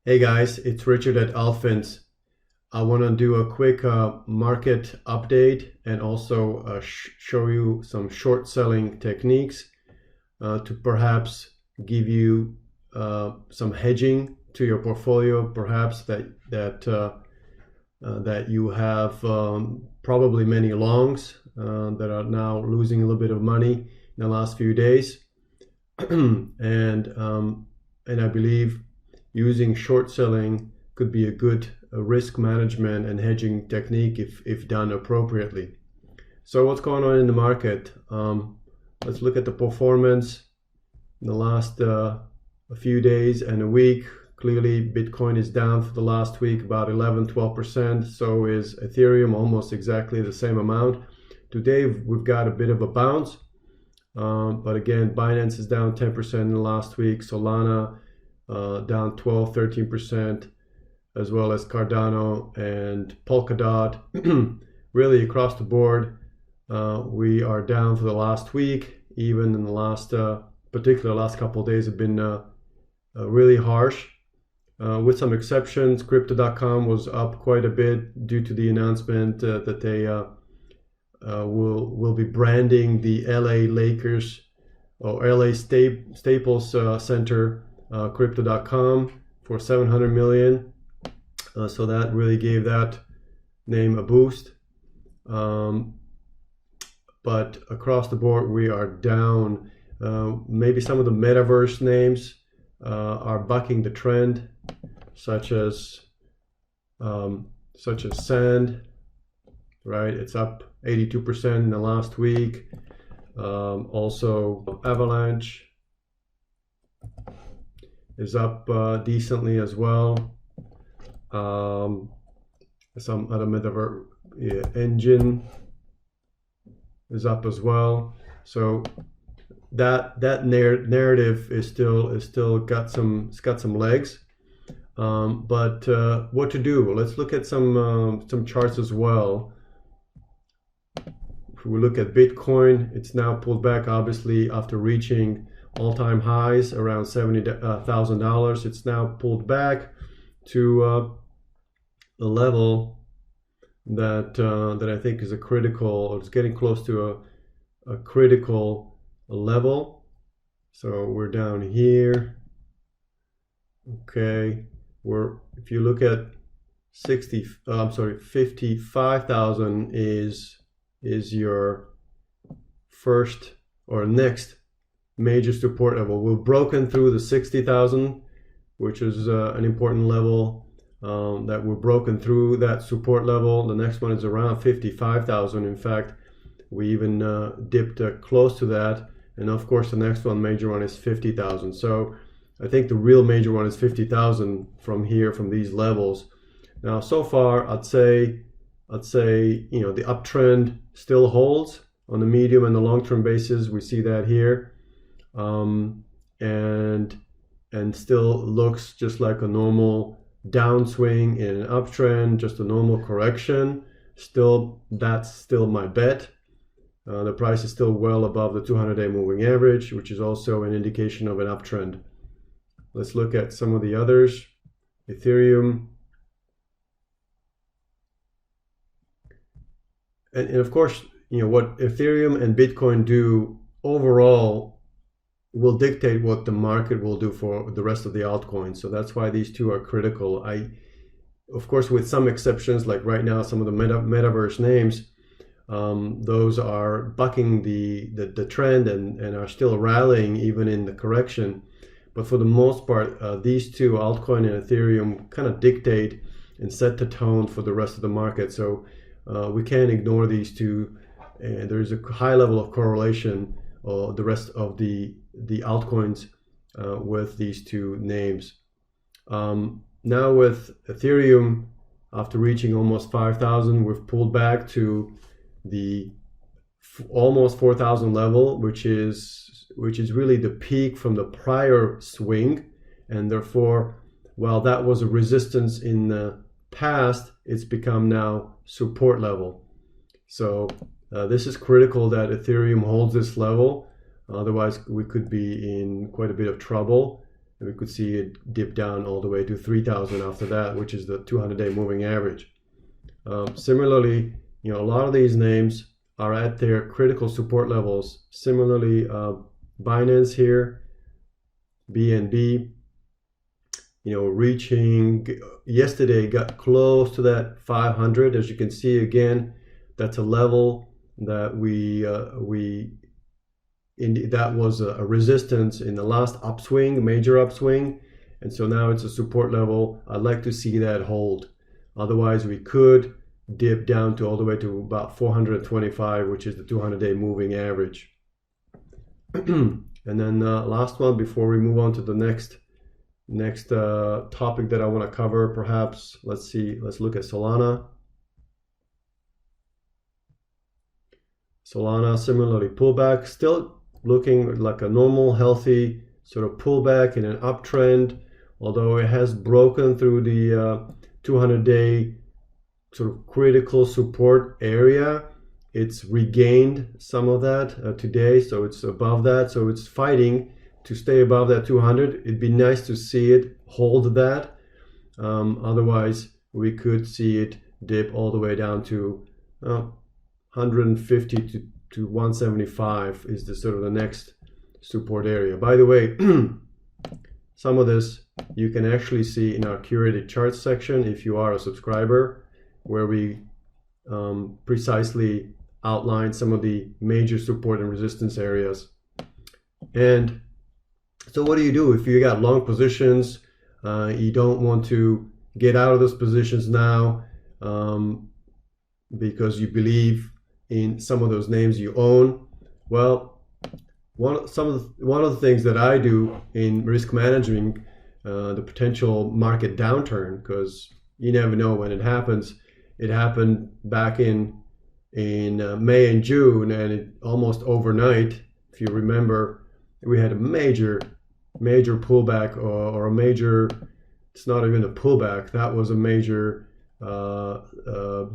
Hey guys, it's Richard at Alphins. I want to do a quick market update and also show you some short selling techniques to perhaps give you some hedging to your portfolio, perhaps that you have probably many longs that are now losing a little bit of money in the last few days, and I believe using short selling could be a good risk management and hedging technique if done appropriately. So what's going on in the market? Let's look at the performance in the last a few days and a week. Clearly, Bitcoin is down for the last week about 11-12%. So is Ethereum, almost exactly the same amount. Today, we've got a bit of a bounce. But again, Binance is down 10% in the last week. Solana down 12-13%, as well as Cardano and Polkadot. Really across the board, we are down for the last week. Even in the last last couple of days have been really harsh, with some exceptions. Crypto.com was up quite a bit due to the announcement that they will be branding the LA Lakers or LA Staples Center Crypto.com for 700 million. So that really gave that name a boost. But across the board, we are down. Maybe some of the metaverse names are bucking the trend, such as Sand, right? It's up 82% in the last week. Also, Avalanche is up decently as well. Some other metaverse Engine is up as well. So that narrative is still got some legs. But what to do? Let's look at some charts as well. If we look at Bitcoin, it's now pulled back, obviously, after reaching all-time highs around $70,000. It's now pulled back to a level that I think is a critical, or it's getting close to a critical level. So we're down here. Okay, if you look at 55,000 is your first or next major support level. We've broken through the 60,000, which is an important level, that we're broken through that support level. The next one is around 55,000. In fact, we even dipped close to that. And of course, the next one, major one, is 50,000. So I think the real major one is 50,000 from here, from these levels. Now, so far, I'd say, the uptrend still holds on the medium and the long-term basis. We see that here. And still looks just like a normal downswing in an uptrend, just a normal correction. That's still my bet. The price is still well above the 200-day moving average, which is also an indication of an uptrend. Let's look at some of the others. Ethereum. And of course, what Ethereum and Bitcoin do overall will dictate what the market will do for the rest of the altcoins. So that's why these two are critical. Of course, with some exceptions, like right now, some of the metaverse names, those are bucking the trend and are still rallying even in the correction. But for the most part, these two, altcoin and Ethereum, kind of dictate and set the tone for the rest of the market. So we can't ignore these two. And there's a high level of correlation, the rest of the altcoins with these two names. Now with Ethereum, after reaching almost 5,000, we've pulled back to the almost 4,000 level, which is really the peak from the prior swing. And therefore, while that was a resistance in the past, it's become now support level. So this is critical that Ethereum holds this level. Otherwise, we could be in quite a bit of trouble. and we could see it dip down all the way to 3,000 after that, which is the 200-day moving average. Similarly, a lot of these names are at their critical support levels. Similarly, Binance here, BNB, reaching yesterday, got close to that 500. As you can see, again, that's a level that that was a resistance in the last upswing, major upswing, and so now it's a support level. I'd like to see that hold. Otherwise, we could dip down to all the way to about 425, which is the 200-day moving average. And then last one before we move on to the next topic that I want to cover, perhaps. Let's look at Solana. Solana, similarly pullback, still looking like a normal, healthy sort of pullback in an uptrend, although it has broken through the 200-day sort of critical support area. It's regained some of that today, so it's above that, so it's fighting to stay above that 200. It'd be nice to see it hold that. Otherwise, we could see it dip all the way down to 150 to 175 is the sort of the next support area. By the way, some of this you can actually see in our curated charts section if you are a subscriber, where we precisely outline some of the major support and resistance areas. And so what do you do if you got long positions? You don't want to get out of those positions now because you believe in some of those names you own. Well, one of the things that I do in risk managing the potential market downturn, because you never know when it happens. It happened back in May and June, and almost overnight, if you remember, we had a major pullback, or a major, it's not even a pullback, that was a major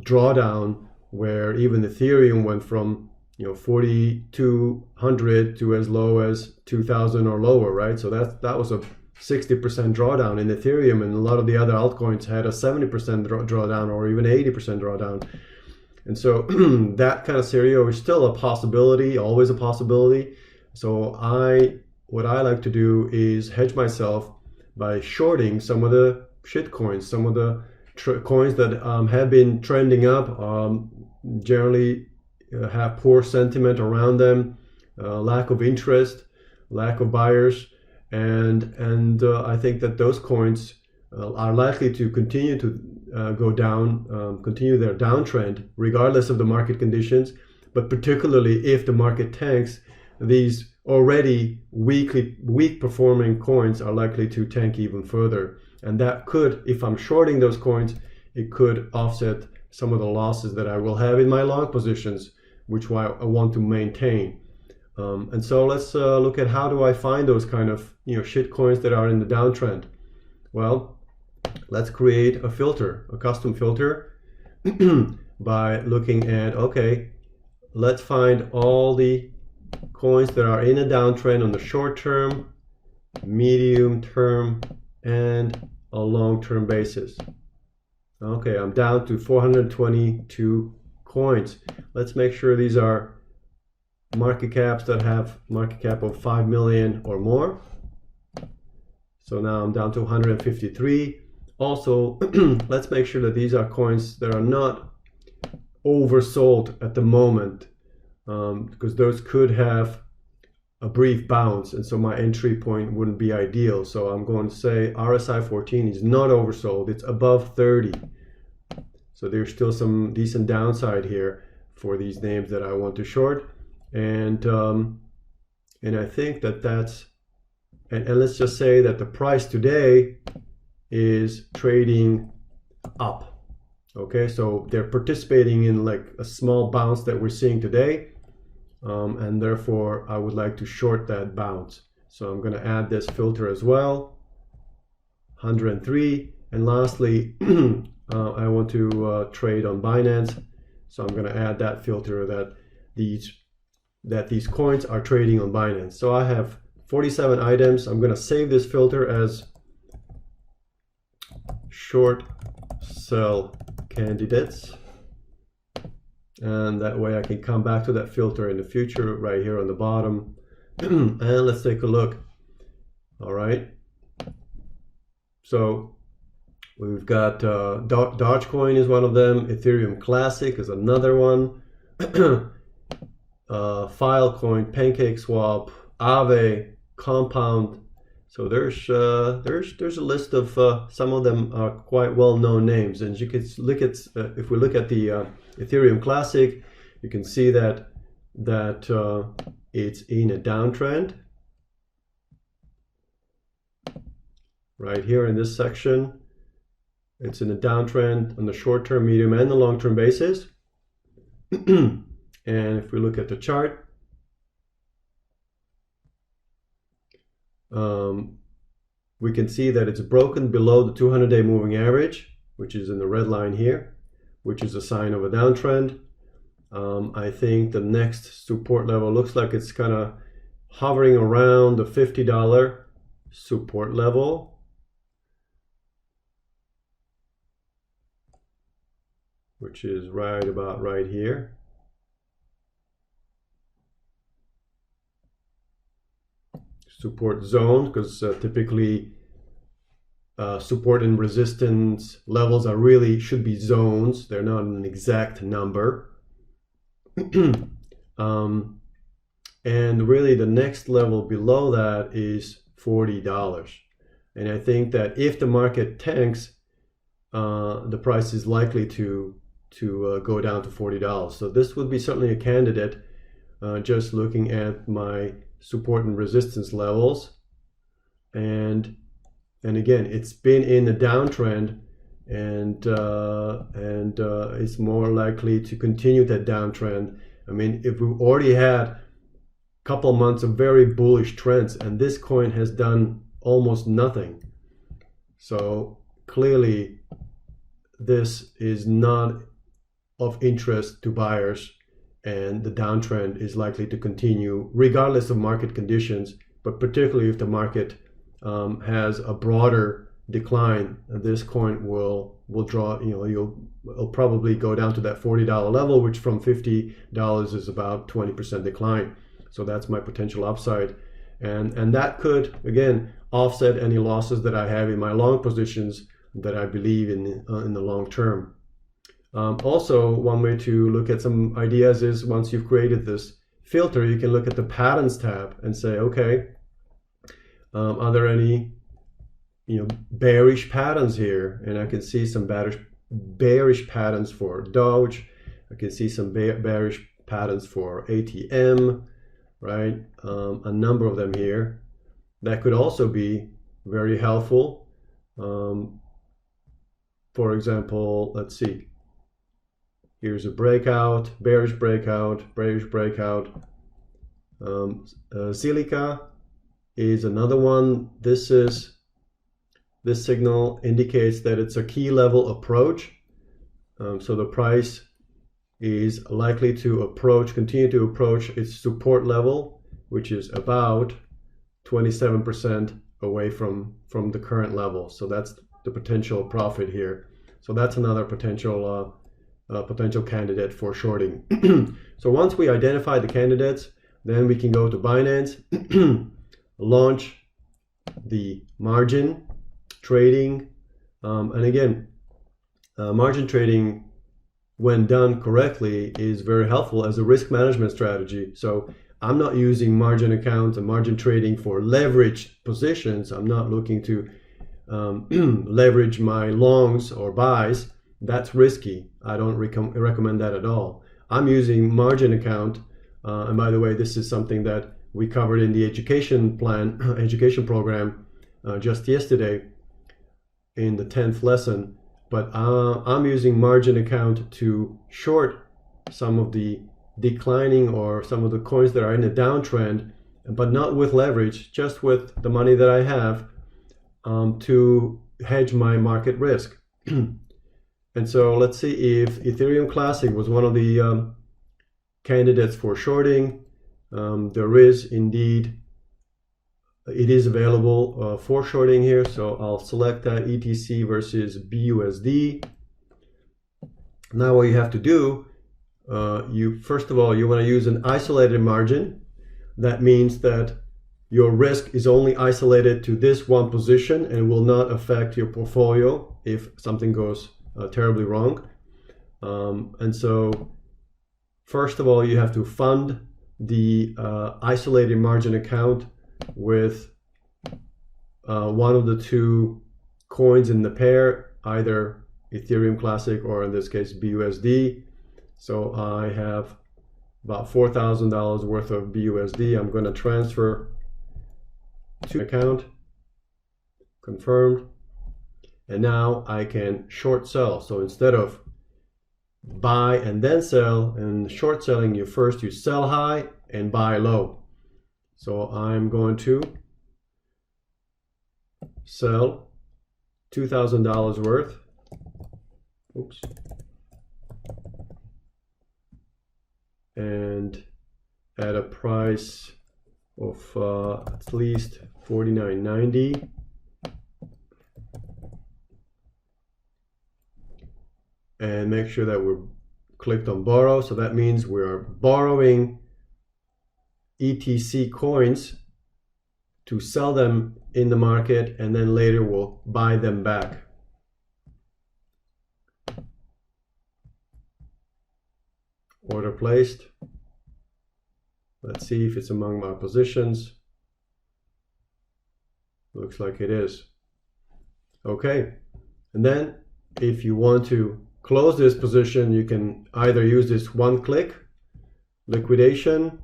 drawdown, where even Ethereum went from 4,200 to as low as 2,000 or lower, right? So that was a 60% drawdown in Ethereum, and a lot of the other altcoins had a 70% drawdown or even 80% drawdown. And so that kind of scenario is still a possibility, always a possibility. So what I like to do is hedge myself by shorting some of the shitcoins, some of the coins that have been trending up, generally have poor sentiment around them, lack of interest, lack of buyers. And I think that those coins are likely to continue to go down, continue their downtrend regardless of the market conditions. But particularly if the market tanks, these already weak performing coins are likely to tank even further. And that could, if I'm shorting those coins, it could offset some of the losses that I will have in my long positions, which I want to maintain. And so let's look at how do I find those kind of shit coins that are in the downtrend. Well, let's create a filter, a custom filter, by looking at, okay, let's find all the coins that are in a downtrend on the short term, medium term, and a long term basis. Okay, I'm down to 422 coins. Let's make sure these are market caps that have market cap of 5 million or more. So now I'm down to 153. Also, let's make sure that these are coins that are not oversold at the moment, because those could have a brief bounce, and so my entry point wouldn't be ideal. So I'm going to say RSI 14 is not oversold, it's above 30. So there's still some decent downside here for these names that I want to short. And I think that's, and let's just say that the price today is trading up. Okay, so they're participating in like a small bounce that we're seeing today, and therefore I would like to short that bounce. So I'm going to add this filter as well, 103. And lastly, I want to trade on Binance, so I'm going to add that filter that these coins are trading on Binance. So I have 47 items. I'm going to save this filter as short sell candidates, and that way I can come back to that filter in the future right here on the bottom. And let's take a look. All right, so we've got Dogecoin is one of them, Ethereum Classic is another one, Filecoin, PancakeSwap, Aave, Compound. So there's a list of some of them are quite well-known names, and you can look at if we look at the Ethereum Classic, you can see that it's in a downtrend right here in this section. It's in a downtrend on the short-term, medium, and the long-term basis. And if we look at the chart, we can see that it's broken below the 200-day moving average, which is in the red line here, which is a sign of a downtrend. I think the next support level looks like it's kind of hovering around the $50 support level. Which is right about right here. Support zone, because typically support and resistance levels are really should be zones. They're not an exact number. And really the next level below that is $40. And I think that if the market tanks, the price is likely to go down to $40. So this would be certainly a candidate, just looking at my support and resistance levels. And again, it's been in a downtrend, and it's more likely to continue that downtrend. I mean, if we already had a couple months of very bullish trends, and this coin has done almost nothing, so clearly this is not of interest to buyers, and the downtrend is likely to continue regardless of market conditions, but particularly if the market has a broader decline, this coin will draw, it'll probably go down to that $40 level, which from $50 is about 20% decline. So that's my potential upside, and that could again offset any losses that I have in my long positions that I believe in the long term. Also, one way to look at some ideas is once you've created this filter, you can look at the patterns tab and say, okay, are there any bearish patterns here? And I can see some bearish patterns for Doge. I can see some bearish patterns for ATM, right? A number of them here. That could also be very helpful. For example, let's see. Here's a breakout, bearish breakout, bearish breakout. Silica is another one. This signal indicates that it's a key level approach. So the price is likely to continue to approach its support level, which is about 27% away from the current level. So that's the potential profit here. So that's another potential candidate for shorting. So once we identify the candidates, then we can go to Binance, launch the margin trading, and again, margin trading, when done correctly, is very helpful as a risk management strategy. So I'm not using margin accounts and margin trading for leveraged positions. I'm not looking to leverage my longs or buys. That's risky. I don't recommend that at all. I'm using margin account, and by the way, this is something that we covered in the education program just yesterday in the 10th lesson. But I'm using margin account to short some of the declining or some of the coins that are in a downtrend, but not with leverage, just with the money that I have to hedge my market risk. And so let's see if Ethereum Classic was one of the candidates for shorting. There is indeed it is available for shorting here. So I'll select that ETC versus BUSD. Now what you have to do, first of all, you want to use an isolated margin. That means that your risk is only isolated to this one position and will not affect your portfolio if something goes terribly wrong. And so first of all, you have to fund the isolated margin account with one of the two coins in the pair, either Ethereum Classic or in this case BUSD. So I have about $4,000 worth of BUSD. I'm going to transfer to account, confirmed, and now I can short sell. So instead of buy and then sell, and short selling, you sell high and buy low. So I'm going to sell $2,000 worth. Oops. And at a price of at least $49.90. And make sure that we're clicked on borrow. So that means we are borrowing ETC coins to sell them in the market, and then later we'll buy them back. Order placed. Let's see if it's among my positions. Looks like it is. Okay. And then if you want to close this position, you can either use this one click liquidation,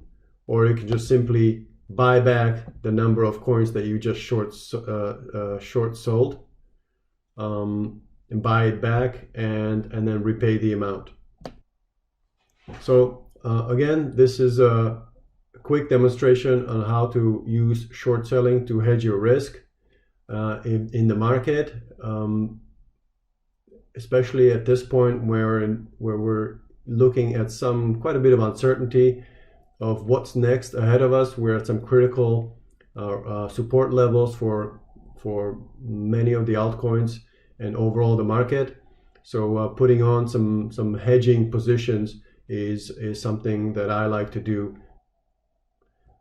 or you can just simply buy back the number of coins that you just short sold, and buy it back and then repay the amount. So again, this is a quick demonstration on how to use short selling to hedge your risk in the market, especially at this point where we're looking at quite a bit of uncertainty of what's next ahead of us. We're at some critical support levels for many of the altcoins and overall the market. So putting on some hedging positions is something that I like to do.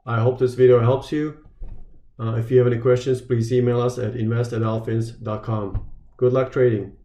I hope this video helps you. If you have any questions, please email us at invest@alphins.com. Good luck trading.